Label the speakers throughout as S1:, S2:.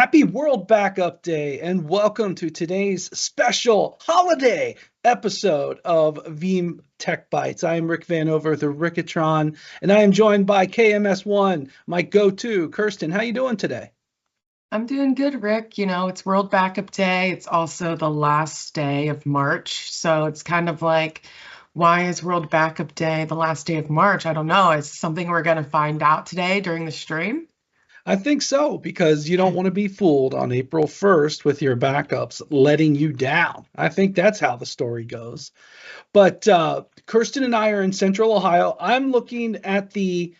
S1: Happy World Backup Day and welcome to today's special holiday episode of Veeam Tech Bites. I am Rick Vanover, the Rickatron, and I am joined by KMS1, my go-to, Kirsten. How you doing today?
S2: I'm doing good, Rick. It's World Backup Day. It's also the last day of March. So it's kind of like, why is World Backup Day the last day of March? I don't know. It's something we're going to find out today during the stream.
S1: I think so, because you don't want to be fooled on April 1st with your backups letting you down. I think that's how the story goes. But Kirsten and I are in Central Ohio. I'm looking at the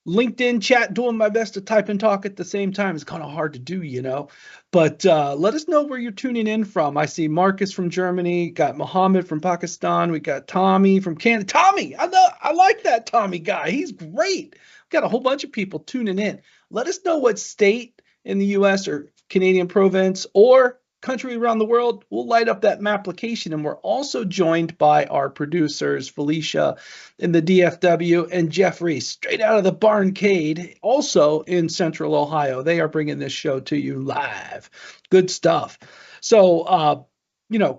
S1: LinkedIn chat, doing my best to type and talk at the same time. It's kind of hard to do. But let us know where you're tuning in from. I see Marcus from Germany, got Mohammed from Pakistan, we got Tommy from Canada. Tommy, I like that Tommy guy. He's great. Got a whole bunch of people tuning in. Let us know what state in the U.S. or Canadian province or country around the world. We'll light up that application. And we're also joined by our producers, Felicia in the DFW and Jeffrey, straight out of the Barncade, also in Central Ohio. They are bringing this show to you live. Good stuff. So,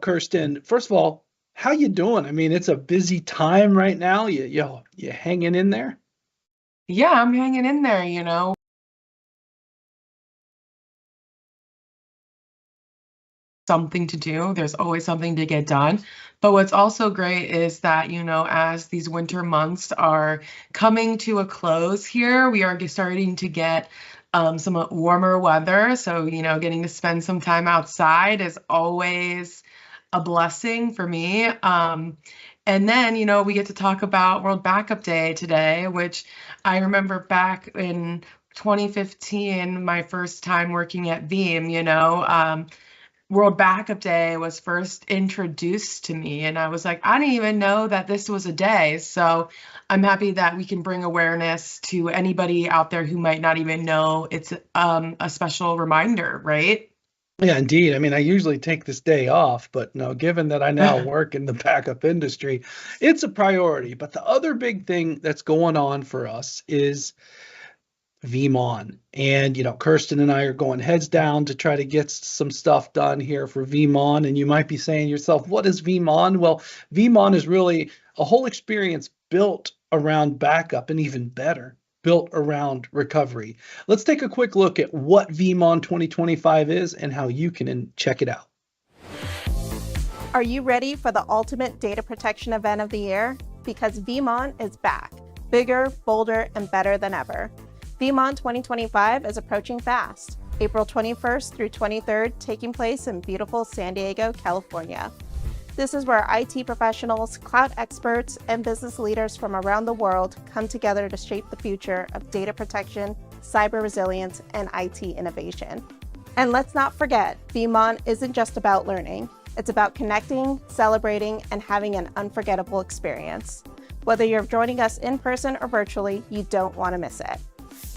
S1: Kirsten, first of all, how you doing? I mean, it's a busy time right now. You hanging in there?
S2: Yeah, I'm hanging in there. Something to do. There's always something to get done. But what's also great is that, as these winter months are coming to a close here, we are starting to get some warmer weather. So, getting to spend some time outside is always a blessing for me. And then, we get to talk about World Backup Day today, which I remember back in 2015, my first time working at Veeam, World Backup Day was first introduced to me, and I was like, I didn't even know that this was a day. So I'm happy that we can bring awareness to anybody out there who might not even know it's a special reminder, right?
S1: Yeah, indeed. I mean, I usually take this day off, but no, given that I now work in the backup industry, it's a priority. But the other big thing that's going on for us is Veeam. And, Kirsten and I are going heads down to try to get some stuff done here for Veeam. And you might be saying to yourself, what is Veeam? Well, Veeam is really a whole experience built around backup and even better, built around recovery. Let's take a quick look at what Veeam 2025 is and how you can check it out.
S3: Are you ready for the ultimate data protection event of the year? Because Veeam is back, bigger, bolder, and better than ever. Veeam 2025 is approaching fast, April 21st through 23rd, taking place in beautiful San Diego, California. This is where IT professionals, cloud experts, and business leaders from around the world come together to shape the future of data protection, cyber resilience, and IT innovation. And let's not forget, Veeam isn't just about learning. It's about connecting, celebrating, and having an unforgettable experience. Whether you're joining us in person or virtually, you don't want to miss it.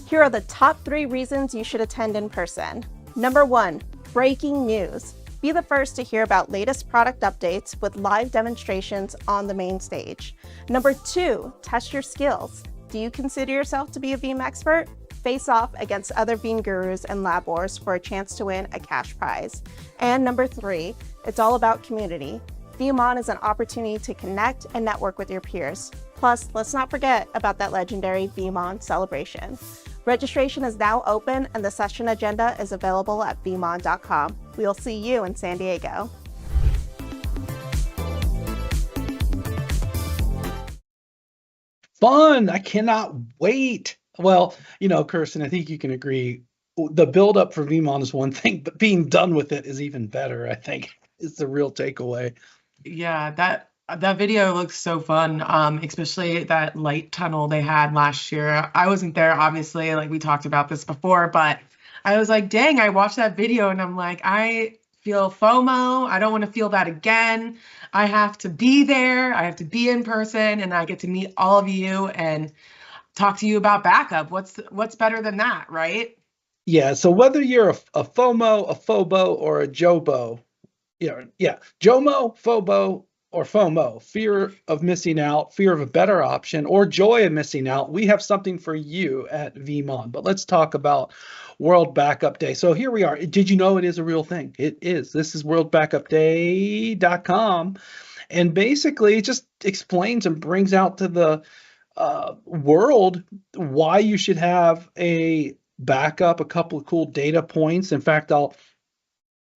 S3: Here are the top 3 reasons you should attend in person. Number 1, breaking news. Be the first to hear about latest product updates with live demonstrations on the main stage. Number 2, test your skills. Do you consider yourself to be a Veeam expert? Face off against other Veeam gurus and lab wars for a chance to win a cash prize. And number 3, it's all about community. Veeam is an opportunity to connect and network with your peers. Plus, let's not forget about that legendary Veeam celebration. Registration is now open and the session agenda is available at veeam.com. We'll see you in San Diego.
S1: Fun! I cannot wait. Well, Kirsten, I think you can agree. The build-up for Veeam is one thing, but being done with it is even better, I think, is the real takeaway.
S2: Yeah, that video looks so fun, especially that light tunnel they had last year. I wasn't there, obviously, like we talked about this before, but I was like, dang, I watched that video and I'm like, I feel FOMO. I don't want to feel that again. I have to be there. I have to be in person and I get to meet all of you and talk to you about backup. What's better than that, right?
S1: Yeah, so whether you're a FOMO, a FOBO, or a JOBO, yeah, JOMO, FOBO, or FOMO, fear of missing out, fear of a better option, or joy of missing out, we have something for you at Veeam. But let's talk about World Backup Day. So here we are. Did you know it is a real thing? It is. This is worldbackupday.com. And basically, it just explains and brings out to the world why you should have a backup, a couple of cool data points. In fact, I'll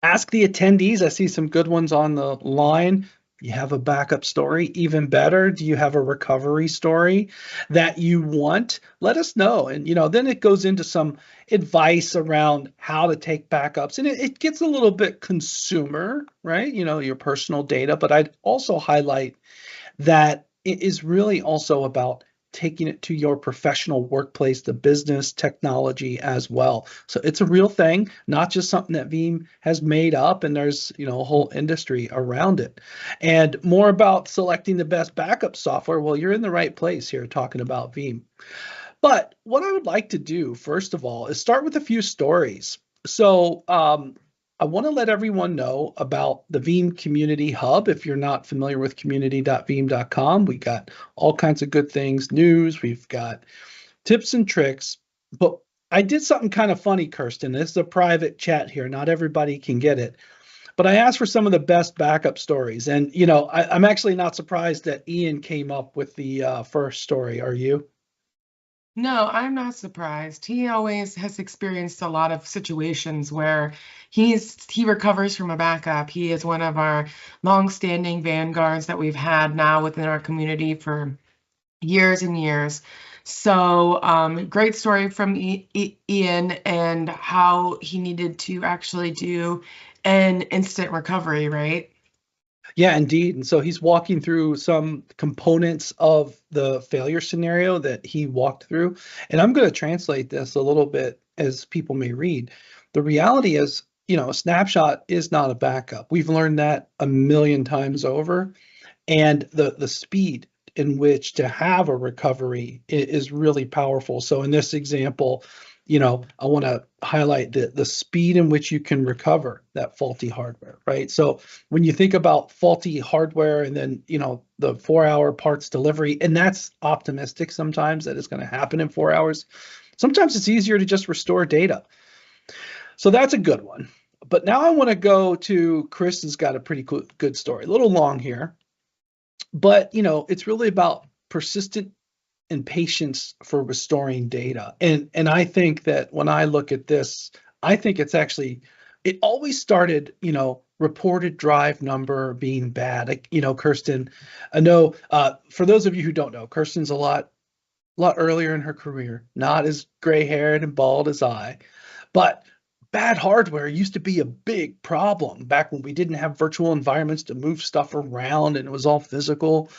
S1: ask the attendees. I see some good ones on the line. You have a backup story, even better. Do you have a recovery story that you want? Let us know. And, then it goes into some advice around how to take backups. And it gets a little bit consumer, right? Your personal data. But I'd also highlight that it is really also about taking it to your professional workplace, the business technology as well. So it's a real thing, not just something that Veeam has made up, and there's a whole industry around it. And more about selecting the best backup software. Well, you're in the right place here talking about Veeam. But what I would like to do, first of all, is start with a few stories. So I want to let everyone know about the Veeam Community Hub. If you're not familiar with community.veeam.com, we got all kinds of good things, news, we've got tips and tricks. But I did something kind of funny, Kirsten. This is a private chat here. Not everybody can get it. But I asked for some of the best backup stories. And, I'm actually not surprised that Ian came up with the first story. Are you?
S2: No, I'm not surprised. He always has experienced a lot of situations where he recovers from a backup. He is one of our long-standing vanguards that we've had now within our community for years and years. So great story from Ian and how he needed to actually do an instant recovery, right?
S1: Yeah, indeed. And so he's walking through some components of the failure scenario that he walked through. And I'm going to translate this a little bit as people may read. The reality is, a snapshot is not a backup. We've learned that a million times over. And the speed in which to have a recovery is really powerful. So in this example, I want to highlight the speed in which you can recover that faulty hardware, right? So when you think about faulty hardware and then, the 4-hour parts delivery, and that's optimistic sometimes that it's going to happen in 4 hours. Sometimes it's easier to just restore data. So that's a good one. But now I want to go to Kristen's got a pretty good story, a little long here. But, it's really about persistent and patience for restoring data. And I think that when I look at this, I think it always started, reported drive number being bad. Like, Kirsten, I know for those of you who don't know, Kirsten's a lot earlier in her career, not as gray haired and bald as I, but bad hardware used to be a big problem back when we didn't have virtual environments to move stuff around and it was all physical.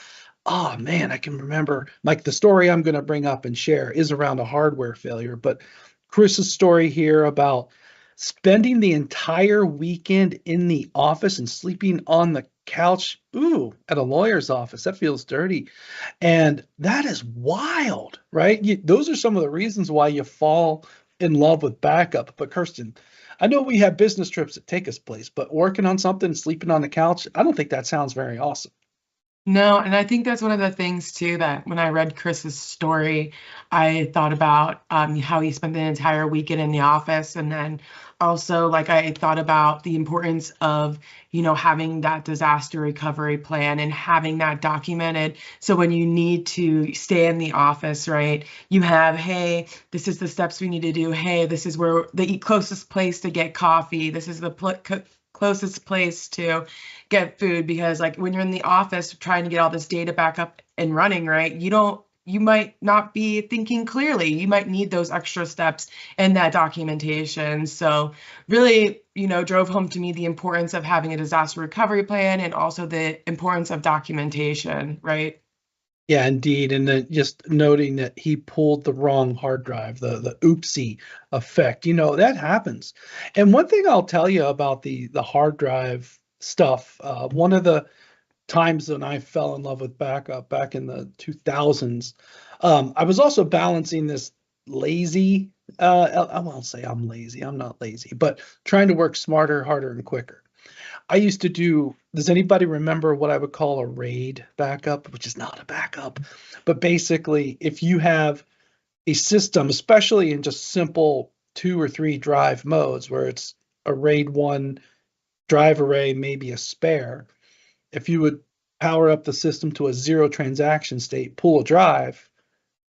S1: Oh man, I can remember, like, the story I'm going to bring up and share is around a hardware failure, but Chris's story here about spending the entire weekend in the office and sleeping on the couch, at a lawyer's office. That feels dirty. And that is wild, right? Those are some of the reasons why you fall in love with backup. But Kirsten, I know we have business trips that take us place, but working on something, sleeping on the couch, I don't think that sounds very awesome.
S2: No, and I think that's one of the things too that when I read Chris's story, I thought about how he spent the entire weekend in the office, and then also like I thought about the importance of having that disaster recovery plan and having that documented. So when you need to stay in the office, right, you have, hey, this is the steps we need to do. Hey, this is where the closest place to get coffee. This is the closest place to get food, because like when you're in the office trying to get all this data back up and running, right, you might not be thinking clearly. You might need those extra steps in that documentation. So really, drove home to me the importance of having a disaster recovery plan and also the importance of documentation, right?
S1: Yeah, indeed. And then just noting that he pulled the wrong hard drive, the oopsie effect, that happens. And one thing I'll tell you about the hard drive stuff, one of the times when I fell in love with backup back in the 2000s, I was also balancing this lazy, I won't say I'm lazy, I'm not lazy, but trying to work smarter, harder, and quicker. I used to do does anybody remember what I would call a RAID backup, which is not a backup, but basically if you have a system, especially in just simple 2 or 3 drive modes where it's a RAID 1 drive array, maybe a spare, if you would power up the system to a 0 transaction state, pull a drive,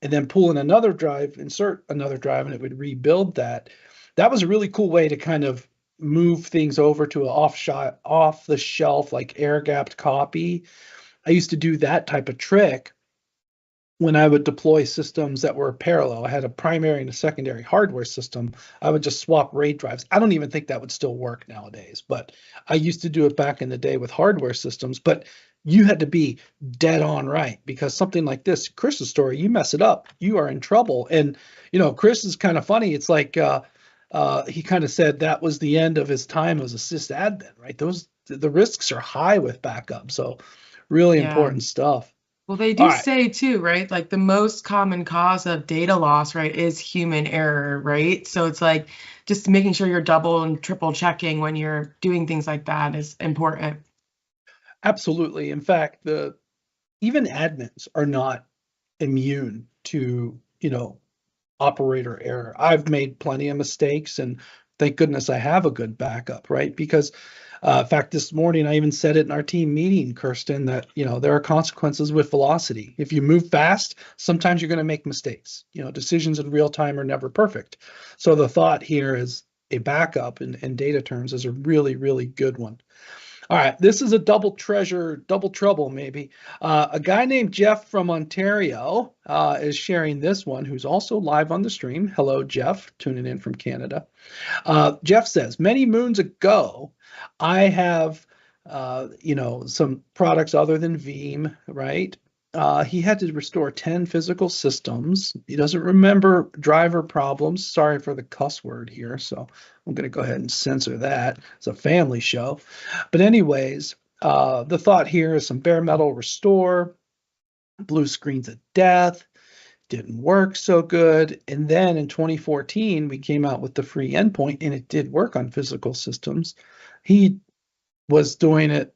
S1: and then pull in another drive, insert another drive, and it would rebuild that. That was a really cool way to kind of move things over to an off the shelf, like air gapped copy. I used to do that type of trick when I would deploy systems that were parallel. I had a primary and a secondary hardware system. I would just swap RAID drives. I don't even think that would still work nowadays, but I used to do it back in the day with hardware systems. But you had to be dead on right, because something like this, Chris's story, you mess it up, you are in trouble. And Chris is kind of funny. It's like he kind of said that was the end of his time as a sysadmin, right? The risks are high with backup, so really important stuff.
S2: Well, they
S1: All
S2: do
S1: right.
S2: say too, right? Like the most common cause of data loss, right, is human error, right? So it's like just making sure you're double and triple checking when you're doing things like that is important.
S1: Absolutely. In fact, even admins are not immune to, operator error. I've made plenty of mistakes, and thank goodness I have a good backup, right? Because, in fact, this morning I even said it in our team meeting, Kirsten, that there are consequences with velocity. If you move fast, sometimes you're going to make mistakes. Decisions in real time are never perfect. So the thought here is a backup in data terms is a really, really good one. All right, this is a double treasure, double trouble maybe. A guy named Jeff from Ontario is sharing this one, who's also live on the stream. Hello, Jeff, tuning in from Canada. Jeff says, many moons ago, I have, some products other than Veeam, right? He had to restore 10 physical systems. He doesn't remember driver problems. Sorry for the cuss word here, so I'm going to go ahead and censor that. It's a family show. But anyways, the thought here is some bare metal restore, blue screens of death, didn't work so good. And then in 2014, we came out with the free endpoint, and it did work on physical systems. He was doing it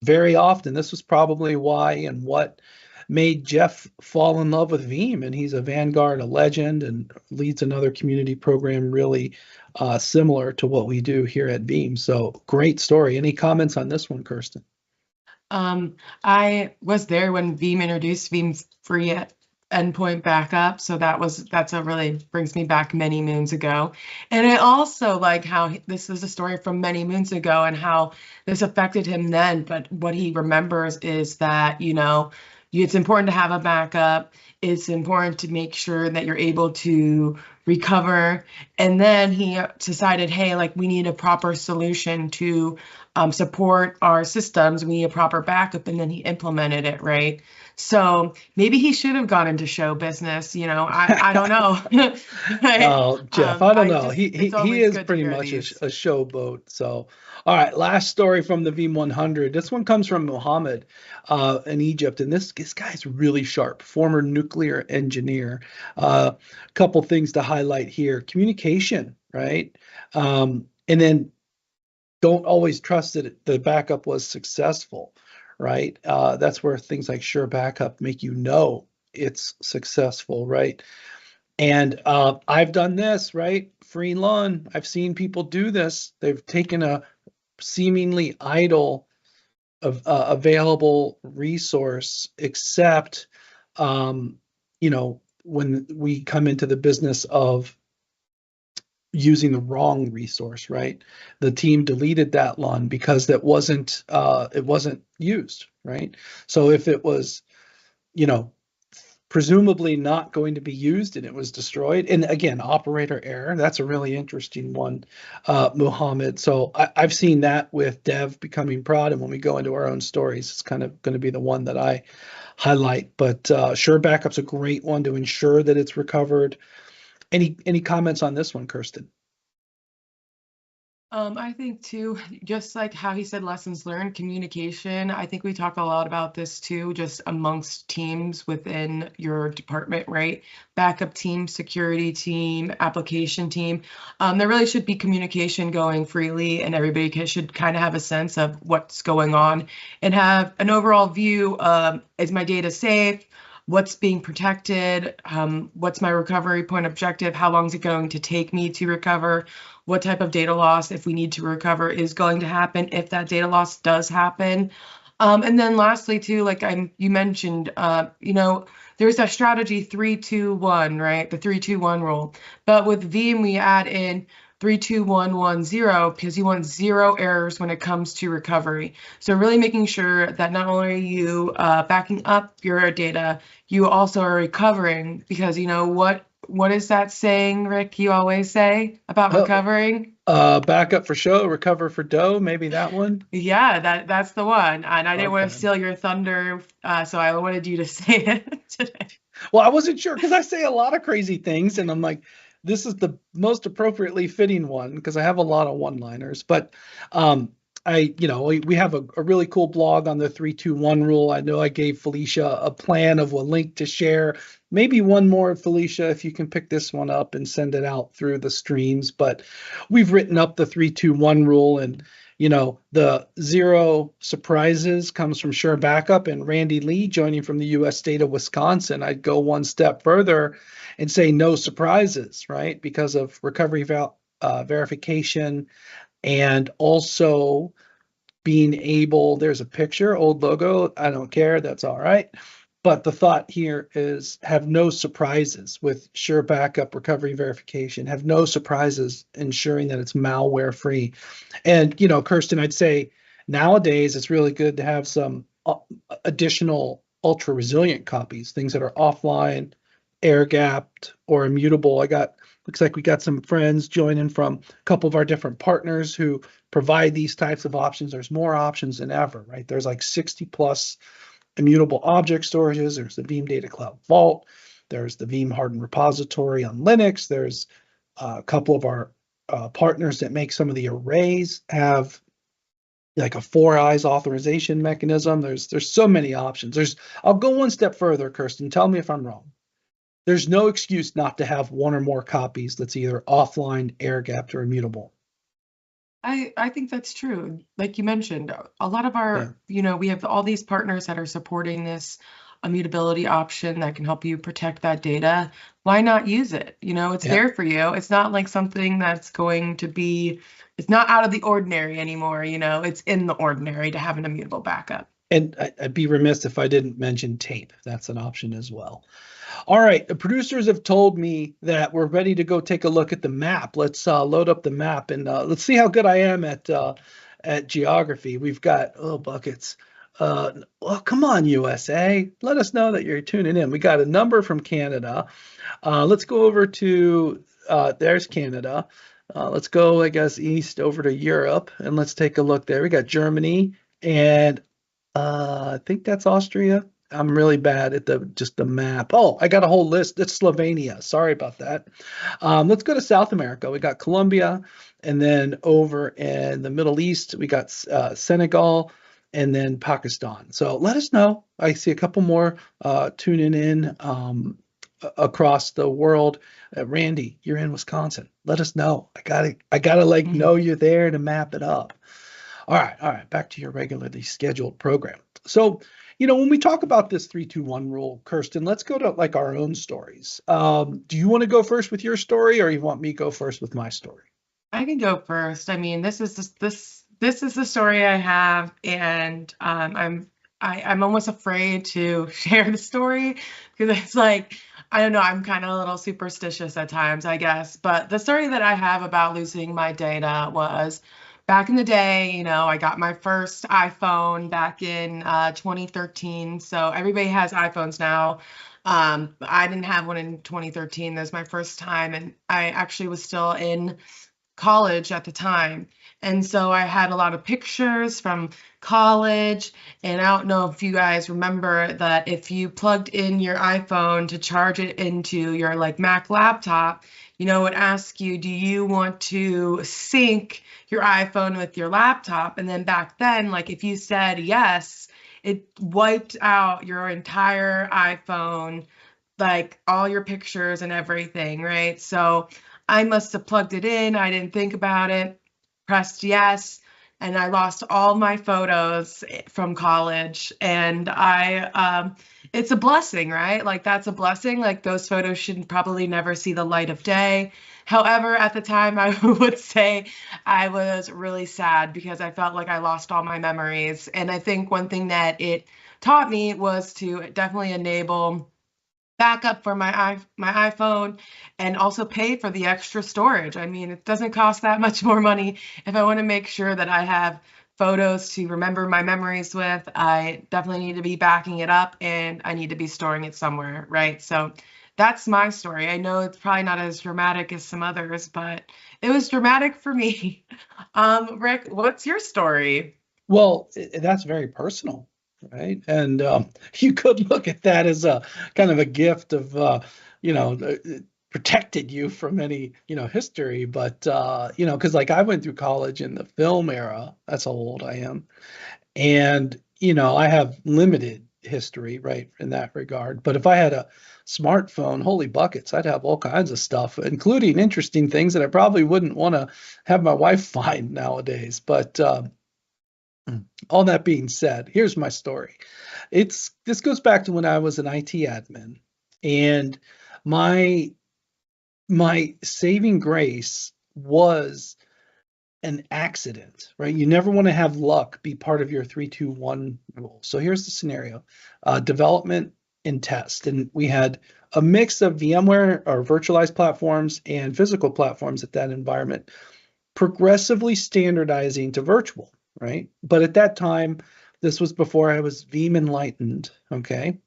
S1: very often. This was probably why and what made Jeff fall in love with Veeam. And he's a Vanguard, a legend, and leads another community program really similar to what we do here at Veeam. So great story. Any comments on this one, Kirsten?
S2: I was there when Veeam introduced Veeam's free endpoint backup, so that's a really brings me back many moons ago. And I also like how this is a story from many moons ago and how this affected him then, but what he remembers is that it's important to have a backup. It's important to make sure that you're able to recover. And then he decided, hey, like we need a proper solution to support our systems. We need a proper backup, and then he implemented it, right? So maybe he should have gone into show business. I don't know.
S1: Oh, Jeff, I don't know.
S2: It's
S1: He
S2: always
S1: is
S2: good to
S1: pretty
S2: hear
S1: much a
S2: these.
S1: showboat. So, all right, last story from the Veeam 100. This one comes from Mohammed in Egypt, and this guy's really sharp, former nuclear engineer. A couple things to highlight here: communication, right? And then don't always trust that the backup was successful, right? That's where things like Sure Backup make it's successful, right? And I've done this, right? Free loan. I've seen people do this. They've taken a seemingly idle available resource, except, when we come into the business of using the wrong resource, right? The team deleted that LUN because it wasn't used, right? So if it was, presumably not going to be used and it was destroyed, and again, operator error, that's a really interesting one, Muhammad. So I've seen that with Dev becoming prod, and when we go into our own stories, it's kind of going to be the one that I highlight. But Sure Backup's a great one to ensure that it's recovered. Any comments on this one, Kirsten?
S2: I think too, just like how he said lessons learned, communication. I think we talk a lot about this too, just amongst teams within your department, right? Backup team, security team, application team. There really should be communication going freely, and everybody should kind of have a sense of what's going on and have an overall view of, is my data safe? What's being protected? What's my recovery point objective? How long is it going to take me to recover? What type of data loss, if we need to recover, is going to happen if that data loss does happen. And then lastly, too, like you mentioned, there's that strategy 3-2-1, right? The 3-2-1 rule. But with Veeam, we add in 3-2-1-1-0 because you want 0 errors when it comes to recovery. So really making sure that not only are you backing up your data, you also are recovering, because what is that saying, Rick, you always say about recovering?
S1: Back up for show, recover for dough, maybe that one?
S2: Yeah, that's the one. And I didn't want to steal your thunder, so I wanted you to say it today.
S1: Well, I wasn't sure because I say a lot of crazy things, and I'm like, this is the most appropriately fitting one because I have a lot of one-liners. But we have a really cool blog on the 3-2-1 rule. I know I gave Felicia a plan of a link to share. Maybe one more, Felicia, if you can pick this one up and send it out through the streams. But we've written up the 3-2-1 rule, and the 0 surprises comes from Sure Backup and Randy Lee joining from the U.S. state of Wisconsin. I'd go one step further and say no surprises, right? Because of recovery verification, and also being able, there's a picture, old logo, I don't care, that's all right. But the thought here is have no surprises with Sure Backup recovery verification, have no surprises ensuring that it's malware free. And, Kirsten, I'd say nowadays it's really good to have some additional ultra resilient copies, things that are offline, air gapped, or immutable. Looks like we got some friends joining from a couple of our different partners who provide these types of options. There's more options than ever, right? There's like 60 plus immutable object storages. There's the Veeam Data Cloud Vault. There's the Veeam Hardened Repository on Linux. There's a couple of our partners that make some of the arrays have like a 4 eyes authorization mechanism. There's so many options. I'll go one step further, Kirsten. Tell me if I'm wrong. There's no excuse not to have one or more copies that's either offline, air gapped, or immutable.
S2: I think that's true. Like you mentioned, a lot of our, we have all these partners that are supporting this immutability option that can help you protect that data. Why not use it? It's there for you. It's not like something that's going to be, it's not out of the ordinary anymore. It's in the ordinary to have an immutable backup.
S1: And I'd be remiss if I didn't mention tape. That's an option as well. All right, the producers have told me that we're ready to go take a look at the map. Let's load up the map and let's see how good I am at geography. We've got buckets. Well, come on, USA. Let us know that you're tuning in. We got a number from Canada. Let's go over to there's Canada. Let's go, I guess, east over to Europe, and let's take a look there. We got Germany, and I think that's Austria. I'm really bad at just the map. Oh, I got a whole list. It's Slovenia. Sorry about that. Let's go to South America. We got Colombia, and then over in the Middle East, we got Senegal, and then Pakistan. So let us know. I see a couple more tuning in across the world. Randy, you're in Wisconsin. Let us know. I gotta know you're there to map it up. All right. Back to your regularly scheduled program. So, when we talk about this 3-2-1 rule, Kirsten, let's go to our own stories. Do you want to go first with your story, or you want me to go first with my story?
S2: I can go first. I mean, this is the story I have, and I'm almost afraid to share the story because it's like, I don't know, I'm kind of a little superstitious at times, I guess. But the story that I have about losing my data was back in the day. I got my first iPhone back in 2013. So everybody has iPhones now. I didn't have one in 2013. That was my first time. And I actually was still in college at the time. And so I had a lot of pictures from college. And I don't know if you guys remember that if you plugged in your iPhone to charge it into your Mac laptop, it would ask you, do you want to sync your iPhone with your laptop? And then back then, like if you said yes, it wiped out your entire iPhone, like all your pictures and everything, right? So I must have plugged it in. I didn't think about it, pressed yes, and I lost all my photos from college. And it's a blessing, right? Like that's a blessing. Like those photos should probably never see the light of day. However, at the time, I would say I was really sad because I felt like I lost all my memories. And I think one thing that it taught me was to definitely enable backup for my iPhone and also pay for the extra storage. I mean, it doesn't cost that much more money if I want to make sure that I have photos to remember my memories with. I definitely need to be backing it up and I need to be storing it somewhere, right? So that's my story. I know it's probably not as dramatic as some others, but it was dramatic for me. Rick, what's your story?
S1: Well, that's very personal, right? And you could look at that as a kind of a gift of, you know, protected you from any, history. But, because like I went through college in the film era, that's how old I am. And, I have limited history, right, in that regard. But if I had a smartphone, holy buckets, I'd have all kinds of stuff, including interesting things that I probably wouldn't want to have my wife find nowadays. But, all that being said, here's my story. This goes back to when I was an IT admin, and my my saving grace was an accident, right? You never want to have luck be part of your 3-2-1 rule. So here's the scenario: development and test, and we had a mix of VMware or virtualized platforms and physical platforms at that environment, progressively standardizing to virtual, right? But at that time, this was before I was Veeam enlightened, okay?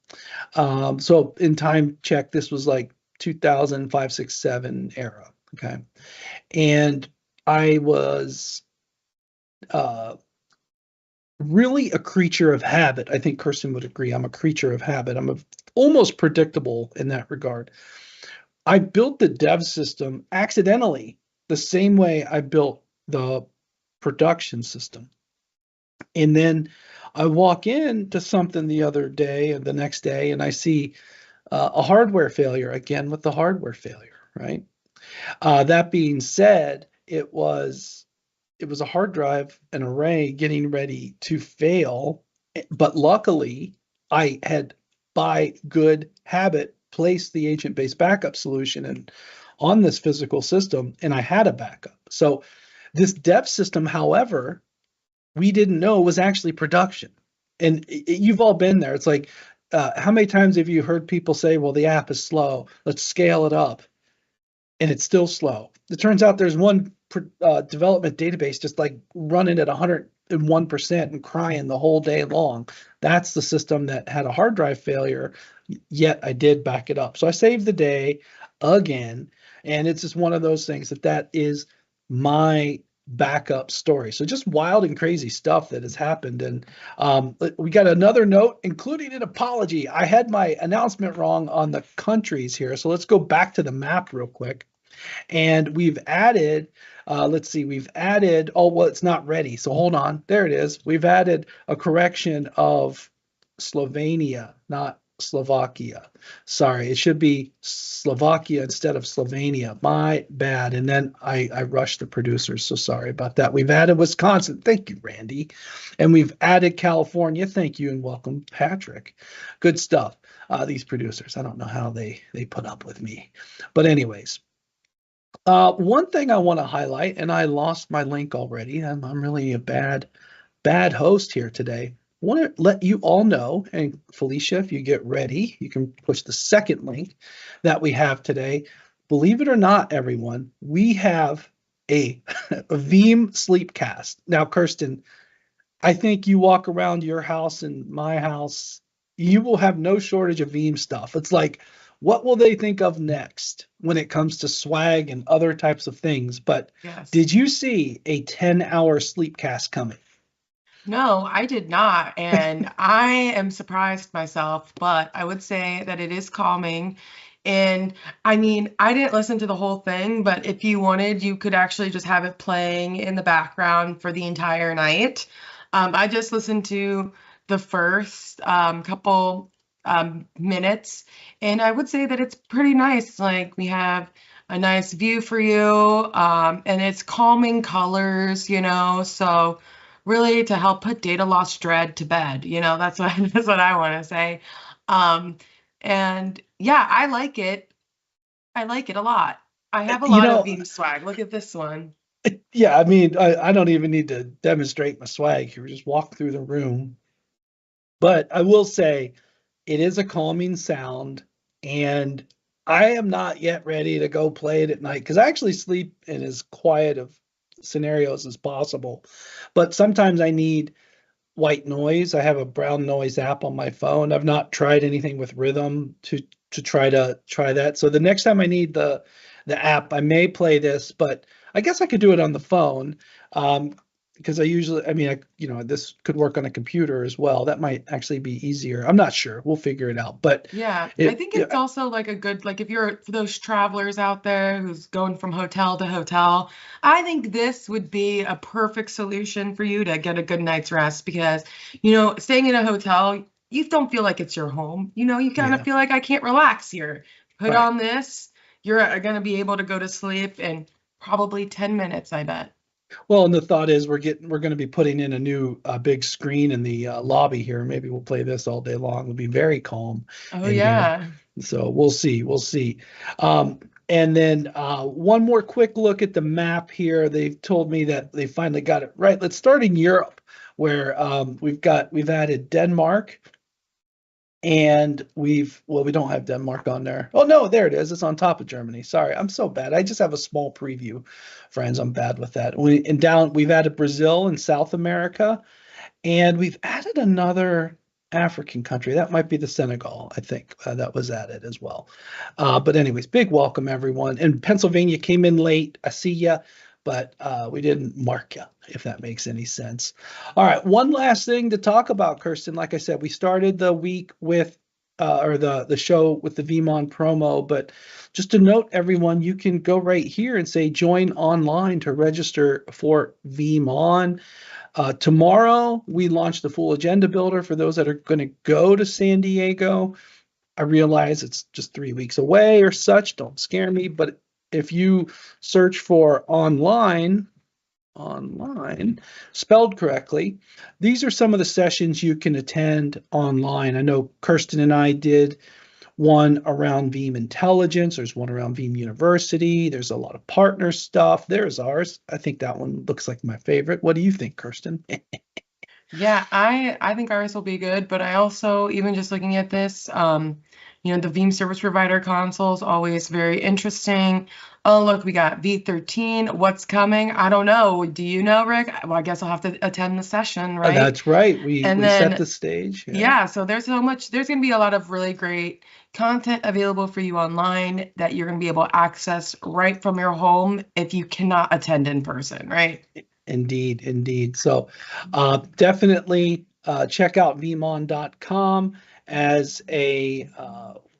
S1: So in time check, this was like 2005, 6, 7 era, okay? And I was really a creature of habit. I think Kirsten would agree. I'm a creature of habit. Almost predictable in that regard. I built the dev system accidentally the same way I built the production system. And then I walk into something the other day and the next day, and I see a hardware failure again with the hardware failure, right? That being said, it was a hard drive, an array getting ready to fail, but luckily I had, by good habit, placed the agent-based backup solution on this physical system, and I had a backup. So this dev system, however, we didn't know was actually production. And you've all been there. It's like, how many times have you heard people say, well, the app is slow, let's scale it up, and it's still slow? It turns out there's one development database just like running at 101% and crying the whole day long. That's the system that had a hard drive failure, yet I did back it up. So I saved the day again, and it's just one of those things that is my backup story. So just wild and crazy stuff that has happened. And we got another note, including an apology. I had my announcement wrong on the countries here. So let's go back to the map real quick. And we've added, let's see, oh, well, it's not ready. So hold on. There it is. We've added a correction of Slovenia, not Slovakia. Sorry, it should be Slovakia instead of Slovenia. My bad. And then I rushed the producers. So sorry about that. We've added Wisconsin. Thank you, Randy. And we've added California. Thank you and welcome, Patrick. Good stuff. These producers, I don't know how they put up with me. But anyways, one thing I want to highlight, and I lost my link already. I'm really a bad host here today. I want to let you all know, and Felicia, if you get ready, you can push the second link that we have today. Believe it or not, everyone, we have a Veeam Sleepcast. Now, Kirsten, I think you walk around your house and my house, you will have no shortage of Veeam stuff. It's like, what will they think of next when it comes to swag and other types of things? But
S2: Yes.
S1: Did you see a 10-hour Sleepcast coming?
S2: No, I did not. And I am surprised myself, but I would say that it is calming. And I mean, I didn't listen to the whole thing, but if you wanted, you could actually just have it playing in the background for the entire night. I just listened to the first couple minutes, and I would say that it's pretty nice. Like, we have a nice view for you, and it's calming colors, so really to help put data loss dread to bed. That's what that's what I want to say. Um, and yeah, I like it. I like it a lot. I have a
S1: You
S2: lot of
S1: know,
S2: Veeam swag. Look at this one.
S1: yeah, I mean, I don't even need to demonstrate my swag here. Just walk through the room. But I will say it is a calming sound, and I am not yet ready to go play it at night because I actually sleep in as quiet of scenarios as possible. But sometimes I need white noise. I have a brown noise app on my phone. I've not tried anything with rhythm to try that. So the next time I need the app, I may play this, but I guess I could do it on the phone. Because I mean, this could work on a computer as well. That might actually be easier. I'm not sure. We'll figure it out. But
S2: Yeah, I think it's
S1: yeah,
S2: also like a good, like if you're for those travelers out there who's going from hotel to hotel, I think this would be a perfect solution for you to get a good night's rest because, staying in a hotel, you don't feel like it's your home. You kind of
S1: yeah,
S2: feel like I can't relax here. Put
S1: right.
S2: on this, you're going to be able to go to sleep in probably 10 minutes, I bet.
S1: Well, and the thought is we're going to be putting in a new big screen in the lobby here. Maybe we'll play this all day long. It'll be very calm
S2: Oh,
S1: in here.
S2: yeah.
S1: So we'll see. We'll see. And then one more quick look at the map here. They've told me that they finally got it right. Let's start in Europe, where we've added Denmark, and we don't have Denmark on there. Oh no, there it is. It's on top of Germany. Sorry, I'm so bad. I just have a small preview, friends. I'm bad with that. We've added Brazil and South America, and we've added another African country. That might be the Senegal, I think, that was added as well. But anyways, big welcome everyone. And Pennsylvania came in late. I see ya, but we didn't mark you, if that makes any sense. All right, one last thing to talk about, Kirsten. Like I said, we started the week with or the show with the Veeam promo, but just to note, everyone, you can go right here and say join online to register for Veeam. Tomorrow, we launch the full agenda builder for those that are going to go to San Diego. I realize it's just 3 weeks away or such. Don't scare me. But if you search for online, spelled correctly, these are some of the sessions you can attend online. I know Kirsten and I did one around Veeam Intelligence. There's one around Veeam University. There's a lot of partner stuff. There's ours. I think that one looks like my favorite. What do you think, Kirsten?
S2: Yeah, I think ours will be good, but I also, even just looking at this, the Veeam service provider console is always very interesting. Oh, look, we got V13. What's coming? I don't know. Do you know, Rick? Well, I guess I'll have to attend the session, right?
S1: That's right. We
S2: And
S1: we set
S2: then,
S1: the stage.
S2: yeah, so there's going to be a lot of really great content available for you online that you're going to be able to access right from your home if you cannot attend in person, right?
S1: Indeed, indeed. So definitely check out vmon.com as a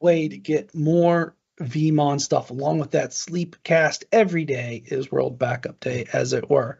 S1: way to get more Veeam stuff. Along with that, Sleepcast every day is World Backup Day, as it were.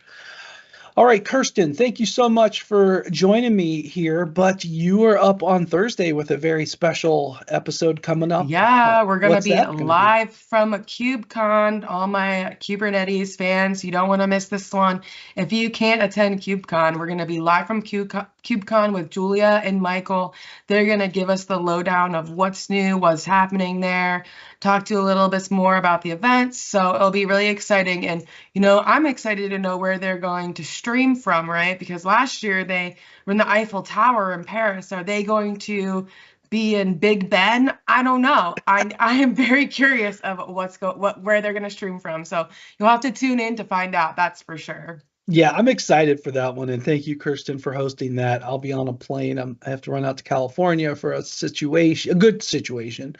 S1: All right, Kirsten, thank you so much for joining me here. But you are up on Thursday with a very special episode coming up.
S2: Yeah, we're going to
S1: What's
S2: be
S1: that gonna
S2: live from KubeCon. All my Kubernetes fans, you don't want to miss this one. If you can't attend KubeCon, we're going to be live from KubeCon with Julia and Michael. They're going to give us the lowdown of what's new, what's happening there, talk to you a little bit more about the events. So it'll be really exciting. And, I'm excited to know where they're going to stream from, right? Because last year they were in the Eiffel Tower in Paris. Are they going to be in Big Ben? I don't know. I am very curious of where they're going to stream from. So you'll have to tune in to find out. That's for sure.
S1: Yeah, I'm excited for that one, and thank you, Kirsten, for hosting that. I'll be on a plane. I have to run out to California for a good situation,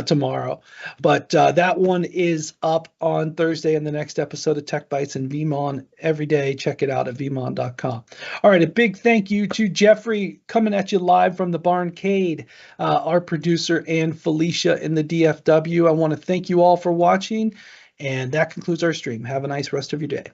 S1: tomorrow. But that one is up on Thursday in the next episode of Tech Bites and Veeam every day. Check it out at veeam.com. All right, a big thank you to Jeffrey coming at you live from the Barncade, our producer, and Felicia in the DFW. I want to thank you all for watching, and that concludes our stream. Have a nice rest of your day.